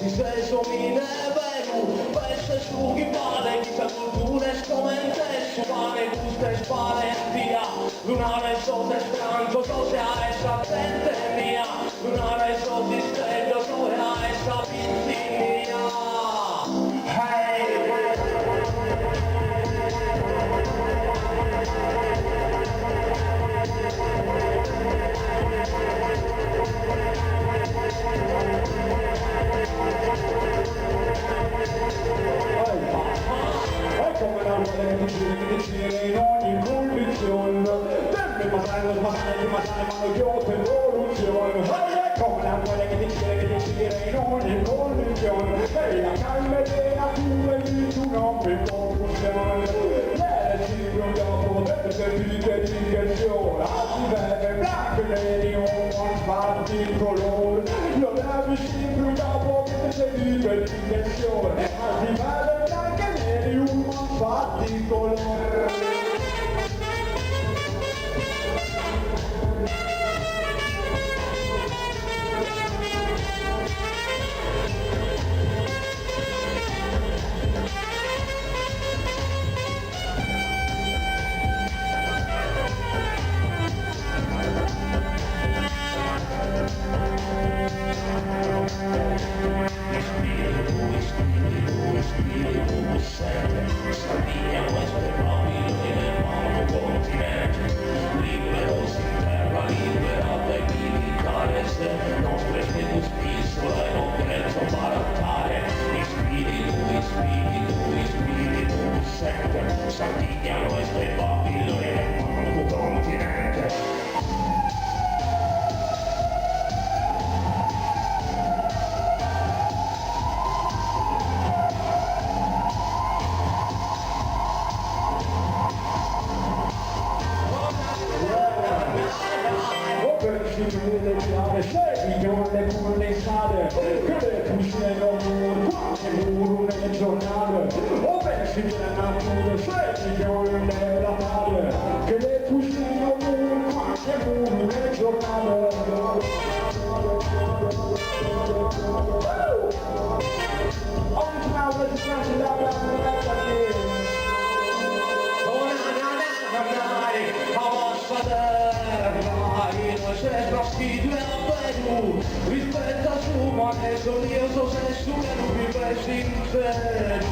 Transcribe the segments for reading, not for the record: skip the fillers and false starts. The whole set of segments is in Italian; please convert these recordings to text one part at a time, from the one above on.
Si se somine velu, peste sugi pale, chissà culture scomente, sumane, guste, spale, via, lunare, sote, stranco, sociale, sapente mia, lunare, sote, stretto, sociale, sapinti mia. In ogni condizione Dammi passare, ma io per rivoluzione come la vuole che ti gira in ogni condizione e la calma della tua vita non mi confusione l'elettrico dopo delle direzione si vede bianco neri un fatti il colore lo devi sempre dopo che ti vive direzione si vede bianco neri un fatti il colore. Rispetta su, ma che sono io, so se su che non mi fai sincero.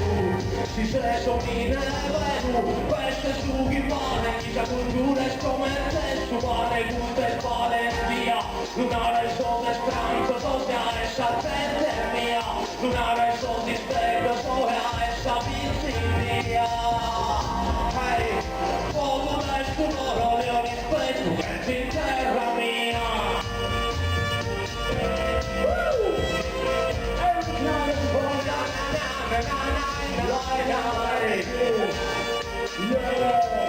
Si se somine venu, peste su chi pane, chissà culture scomette, su pane, guste, spale, via. Lunare sole, stranzo, sociale, sapente mia. Lunare soldi, specchio, sociale, sapinti via. Ehi, fuoco resto, loro, io rispetto, che in terra mia. Yeah.